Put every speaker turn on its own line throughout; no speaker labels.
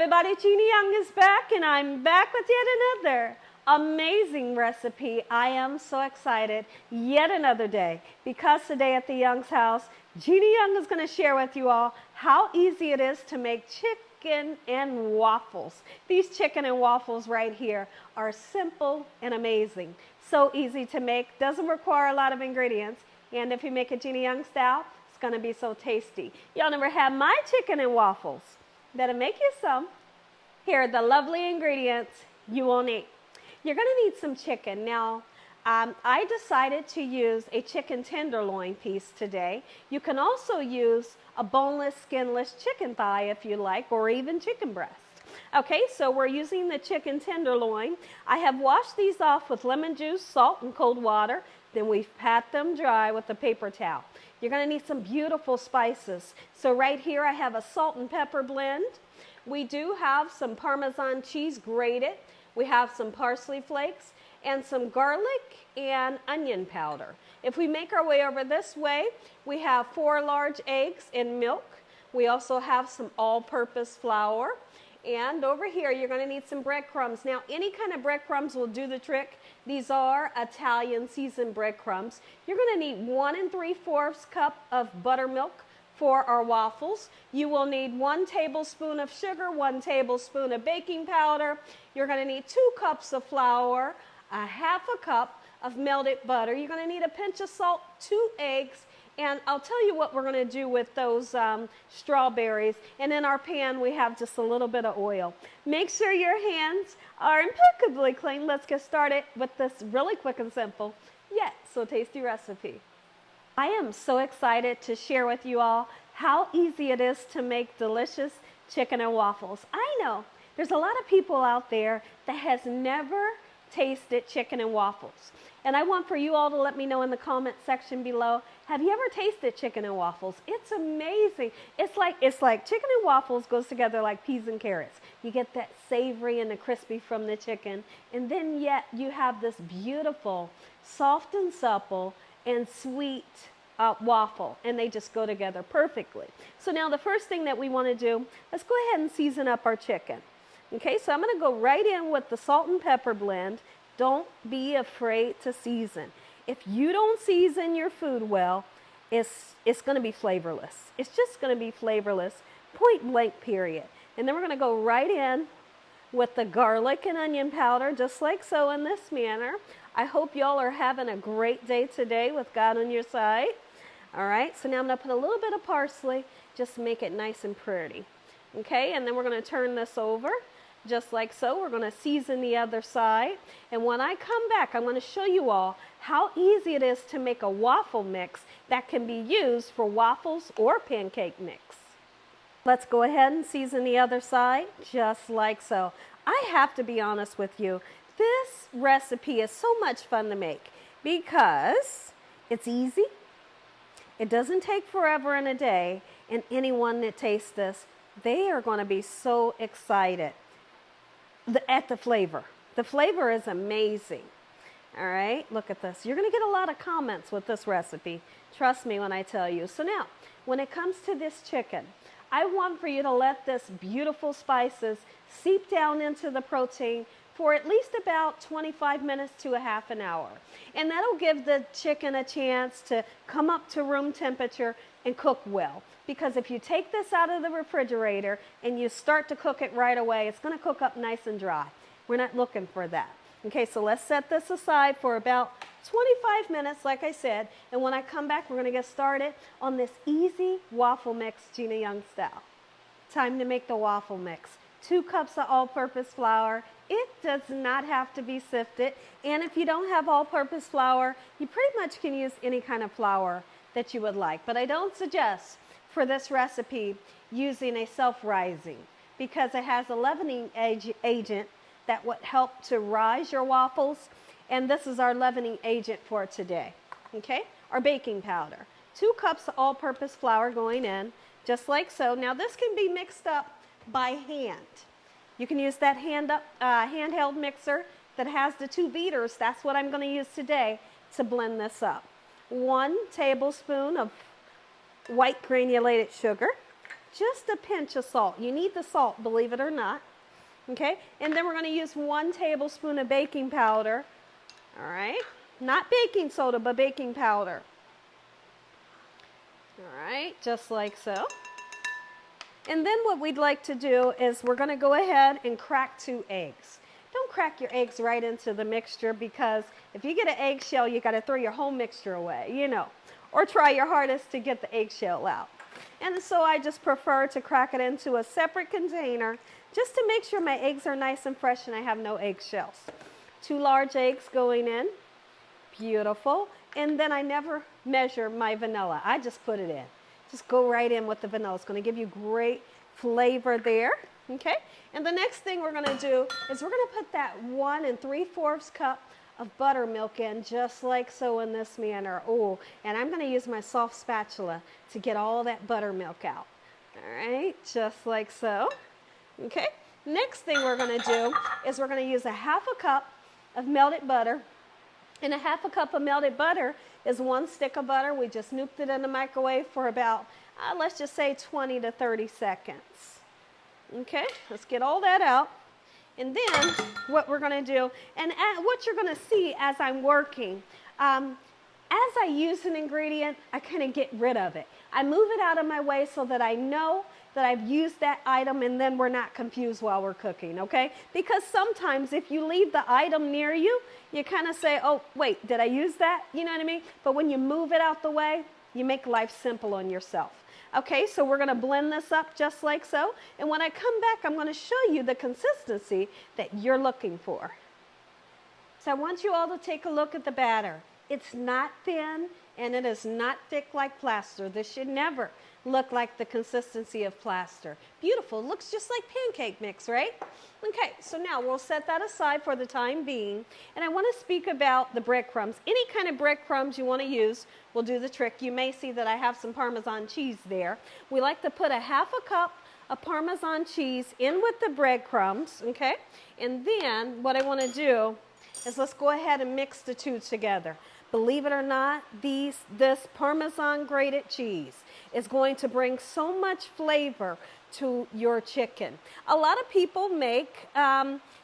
everybody, Gina Young is back and I'm back with yet another amazing recipe. I am so excited. Yet another day, because today at the Young's house, Gina Young is going to share with you all how easy it is to make chicken and waffles. These chicken and waffles right here are simple and amazing. So easy to make, doesn't require a lot of ingredients, and if you make it Gina Young style, it's going to be so tasty. Y'all never had my chicken and waffles? Better make you some. Here are the lovely ingredients you will need. You're going to need some chicken. Now, I decided to use a chicken tenderloin piece today. You can also use a boneless, skinless chicken thigh if you like, or even chicken breast. Okay, so we're using the chicken tenderloin. I have washed these off with lemon juice, salt, and cold water. Then we've pat them dry with a paper towel. You're going to need some beautiful spices. So right here I have a salt and pepper blend. We do have some Parmesan cheese grated. We have some parsley flakes and some garlic and onion powder. If we make our way over this way, we have 4 large eggs and milk. We also have some all-purpose flour. And over here, you're going to need some breadcrumbs. Now, any kind of breadcrumbs will do the trick. These are Italian seasoned breadcrumbs. You're going to need 1 3/4 cup of buttermilk for our waffles. You will need 1 tablespoon of sugar, 1 tablespoon of baking powder. You're going to need 2 cups of flour, a 1/2 cup of melted butter. You're going to need a pinch of salt, 2 eggs, and I'll tell you what we're going to do with those strawberries. And in our pan, we have just a little bit of oil. Make sure your hands are impeccably clean. Let's get started with this really quick and simple, yet so tasty recipe. I am so excited to share with you all how easy it is to make delicious chicken and waffles. I know there's a lot of people out there that has never tasted chicken and waffles. And I want for you all to let me know in the comment section below, have you ever tasted chicken and waffles? It's amazing. It's like chicken and waffles goes together like peas and carrots. You get that savory and the crispy from the chicken, and then yet you have this beautiful, soft and supple and sweet waffle, and they just go together perfectly. So now the first thing that we want to do, let's go ahead and season up our chicken. Okay, so I'm going to go right in with the salt and pepper blend. Don't be afraid to season. If you don't season your food well, it's going to be flavorless. It's just going to be flavorless, point blank, period. And then we're going to go right in with the garlic and onion powder, just like so, in this manner. I hope y'all are having a great day today with God on your side. All right, so now I'm going to put a little bit of parsley, just to make it nice and pretty. Okay, and then we're going to turn this over. Just like so, we're going to season the other side. And when I come back, I'm going to show you all how easy it is to make a waffle mix that can be used for waffles or pancake mix. Let's go ahead and season the other side, just like so. I have to be honest with you, this recipe is so much fun to make because it's easy, it doesn't take forever in a day, and anyone that tastes this, they are going to be so excited at the flavor. The flavor is amazing. All right, look at this. You're going to get a lot of comments with this recipe. Trust me when I tell you. So now, when it comes to this chicken, I want for you to let this beautiful spices seep down into the protein for at least about 25 minutes to a half an hour. And that'll give the chicken a chance to come up to room temperature and cook well. Because if you take this out of the refrigerator and you start to cook it right away, it's going to cook up nice and dry. We're not looking for that. Okay, so let's set this aside for about 25 minutes, like I said. And when I come back, we're going to get started on this easy waffle mix, Gina Young style. Time to make the waffle mix. 2 cups of all-purpose flour. It does not have to be sifted. And if you don't have all-purpose flour, you pretty much can use any kind of flour that you would like. But I don't suggest for this recipe using a self-rising because it has a leavening agent that would help to rise your waffles, and this is our leavening agent for today. Okay, our baking powder, 2 cups of all-purpose flour going in, just like so. Now this can be mixed up by hand. You can use that handheld mixer that has the 2 beaters. That's what I'm going to use today to blend this up. 1 tablespoon of white granulated sugar, just a pinch of salt. You need the salt, believe it or not. Okay, and then we're going to use 1 tablespoon of baking powder. All right, not baking soda, but baking powder. All right, just like so. And then what we'd like to do is we're going to go ahead and crack 2 eggs. Don't crack your eggs right into the mixture, because if you get an eggshell, you got to throw your whole mixture away, you know, or try your hardest to get the eggshell out. And so I just prefer to crack it into a separate container just to make sure my eggs are nice and fresh and I have no eggshells. 2 large eggs going in. Beautiful. And then I never measure my vanilla. I just put it in. Just go right in with the vanilla. It's going to give you great flavor there. Okay. And the next thing we're going to do is we're going to put that 1 3/4 cup of buttermilk in, just like so, in this manner. Oh, and I'm going to use my soft spatula to get all that buttermilk out. All right, just like so. Okay. Next thing we're going to do is we're going to use 1/2 cup of melted butter. And 1/2 cup of melted butter is 1 stick of butter. We just nooped it in the microwave for about, let's just say 20 to 30 seconds. Okay, let's get all that out. And then what we're going to do, and what you're going to see as I'm working, as I use an ingredient, I kind of get rid of it. I move it out of my way so that I know that I've used that item, and then we're not confused while we're cooking, okay? Because sometimes if you leave the item near you, you kind of say, oh, wait, did I use that? You know what I mean? But when you move it out the way, you make life simple on yourself. Okay, so we're going to blend this up just like so. And when I come back, I'm going to show you the consistency that you're looking for. So I want you all to take a look at the batter. It's not thin and it is not thick like plaster. This should never look like the consistency of plaster. Beautiful. It looks just like pancake mix, right? Okay, so now we'll set that aside for the time being. And I want to speak about the breadcrumbs. Any kind of breadcrumbs you want to use will do the trick. You may see that I have some Parmesan cheese there. We like to put 1/2 cup of Parmesan cheese in with the breadcrumbs, okay? And then what I want to do is let's go ahead and mix the 2 together. Believe it or not, this Parmesan grated cheese is going to bring so much flavor to your chicken. A lot of people make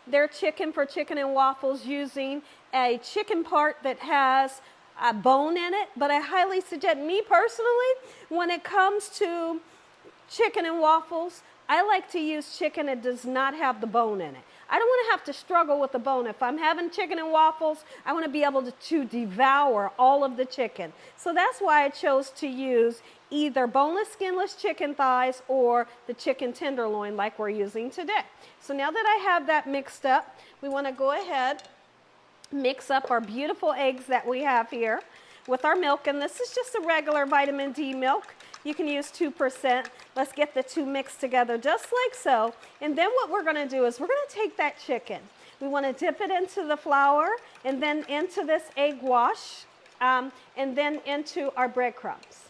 their chicken for chicken and waffles using a chicken part that has a bone in it, but I highly suggest, me personally, when it comes to chicken and waffles, I like to use chicken that does not have the bone in it. I don't want to have to struggle with the bone. If I'm having chicken and waffles, I want to be able to devour all of the chicken. So that's why I chose to use either boneless, skinless chicken thighs or the chicken tenderloin like we're using today. So now that I have that mixed up, we want to go ahead, mix up our beautiful eggs that we have here with our milk. And this is just a regular vitamin D milk. You can use 2%. Let's get the 2 mixed together just like so. And then what we're going to do is we're going to take that chicken. We want to dip it into the flour and then into this egg wash and then into our breadcrumbs.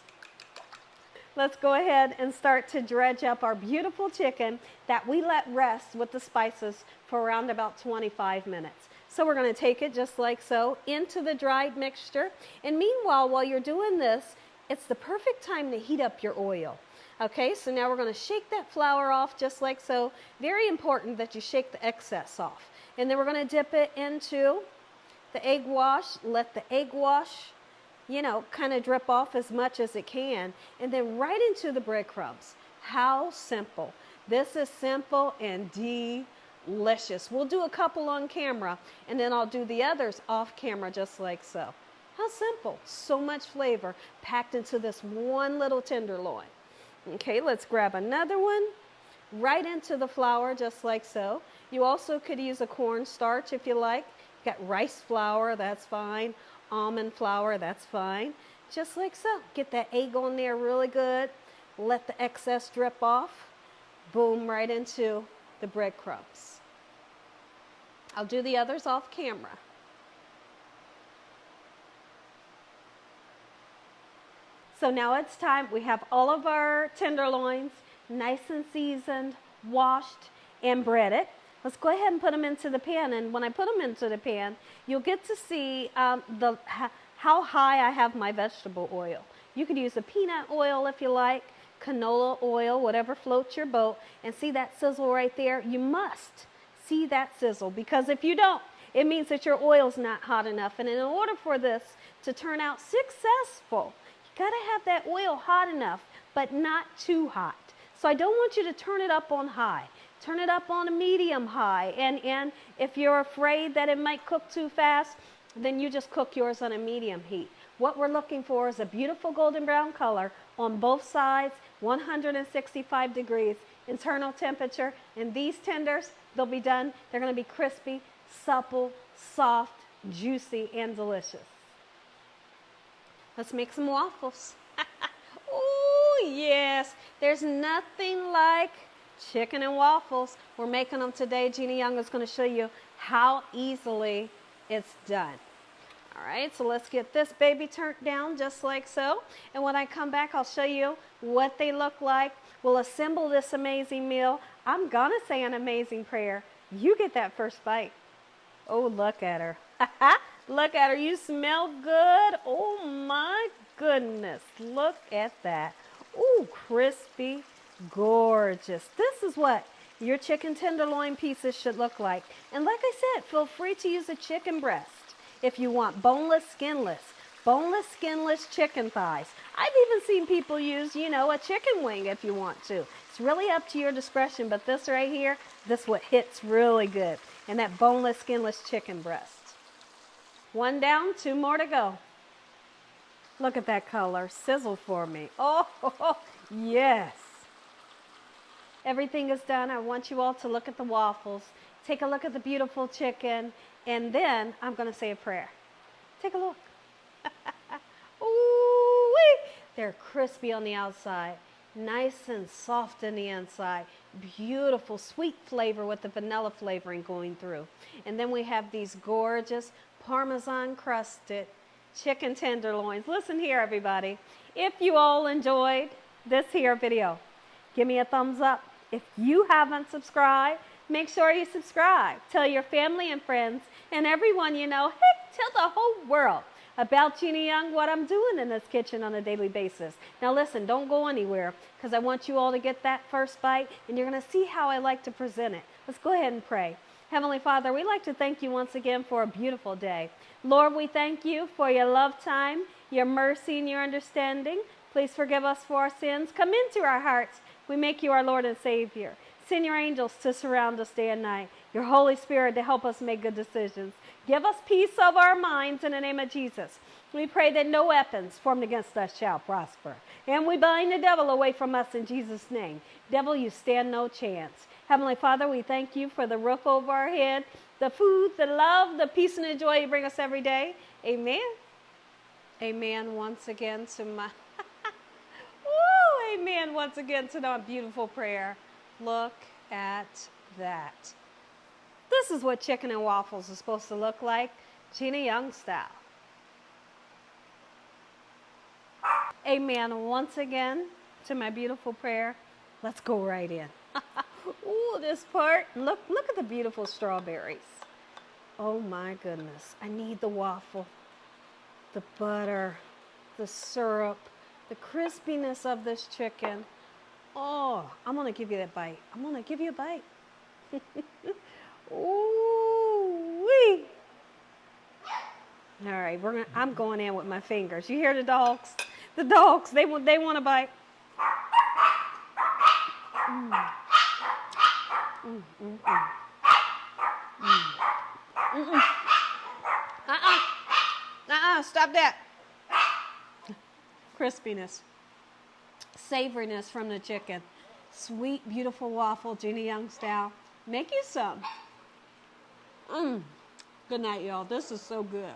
Let's go ahead and start to dredge up our beautiful chicken that we let rest with the spices for around about 25 minutes. So we're going to take it just like so into the dried mixture. And meanwhile, while you're doing this, it's the perfect time to heat up your oil. Okay, so now we're going to shake that flour off just like so. Very important that you shake the excess off. And then we're going to dip it into the egg wash. Let the egg wash, you know, kind of drip off as much as it can. And then right into the breadcrumbs. How simple. This is simple and delicious. We'll do a couple on camera and then I'll do the others off camera just like so. How simple. So much flavor packed into this one little tenderloin. Okay, let's grab another one. Right into the flour just like so. You also could use a cornstarch if you like. You got rice flour, that's fine. Almond flour, that's fine. Just like so. Get that egg on there really good. Let the excess drip off. Boom, right into the breadcrumbs. I'll do the others off camera. So now it's time. We have all of our tenderloins nice and seasoned, washed, and breaded. Let's go ahead and put them into the pan. And when I put them into the pan, you'll get to see how high I have my vegetable oil. You could use a peanut oil if you like. canola oil, whatever floats your boat, and see that sizzle right there? You must see that sizzle, because if you don't, it means that your oil's not hot enough. And in order for this to turn out successful, you got to have that oil hot enough, but not too hot. So I don't want you to turn it up on high. Turn it up on a medium high. And if you're afraid that it might cook too fast, then you just cook yours on a medium heat. What we're looking for is a beautiful golden brown color on both sides, 165 degrees internal temperature. And these tenders, they'll be done. They're going to be crispy, supple, soft, juicy, and delicious. Let's make some waffles. Oh, yes. There's nothing like chicken and waffles. We're making them today. Gina Young is going to show you how easily it's done. All right, so let's get this baby turned down just like so. And when I come back, I'll show you what they look like. We'll assemble this amazing meal. I'm going to say an amazing prayer. You get that first bite. Oh, look at her. Look at her. You smell good. Oh, my goodness. Look at that. Ooh, crispy, gorgeous. This is what your chicken tenderloin pieces should look like. And like I said, feel free to use a chicken breast if you want boneless, skinless chicken thighs. I've even seen people use, a chicken wing if you want to. It's really up to your discretion, but this right here, this what hits really good. And that boneless, skinless chicken breast. One down, 2 more to go. Look at that color. Sizzle for me. Oh, yes. Everything is done. I want you all to look at the waffles. Take a look at the beautiful chicken. And then I'm going to say a prayer. Take a look. Ooh-wee. They're crispy on the outside. Nice and soft on the inside. Beautiful sweet flavor with the vanilla flavoring going through. And then we have these gorgeous parmesan crusted chicken tenderloins. Listen here, everybody. If you all enjoyed this here video, give me a thumbs up. If you haven't subscribed, make sure you subscribe. Tell your family and friends and everyone you know, heck, tell the whole world about Gina Young, what I'm doing in this kitchen on a daily basis. Now listen, don't go anywhere, because I want you all to get that first bite, and you're going to see how I like to present it. Let's go ahead and pray. Heavenly Father, we'd like to thank you once again for a beautiful day. Lord, we thank you for your love time, your mercy, and your understanding. Please forgive us for our sins. Come into our hearts. We make you our Lord and Savior. Send your angels to surround us day and night. Your Holy Spirit to help us make good decisions. Give us peace of our minds in the name of Jesus. We pray that no weapons formed against us shall prosper. And we bind the devil away from us in Jesus' name. Devil, you stand no chance. Heavenly Father, we thank you for the roof over our head, the food, the love, the peace, and the joy you bring us every day. Amen. Amen once again to my... Woo, amen once again to my beautiful prayer. Look at that. This is what chicken and waffles is supposed to look like, Gina Young style. Amen once again to my beautiful prayer. Let's go right in. Ooh, this part. Look at the beautiful strawberries. Oh my goodness. I need the waffle, the butter, the syrup, the crispiness of this chicken. Oh, I'm going to give you that bite. I'm going to give you a bite. Ooh-wee. All right, I'm going in with my fingers. You hear the dogs? The dogs, they want a bite. Stop that. Crispiness. Savoriness from the chicken. Sweet, beautiful waffle, Gina Young style. Make you some. Good night, y'all. This is so good.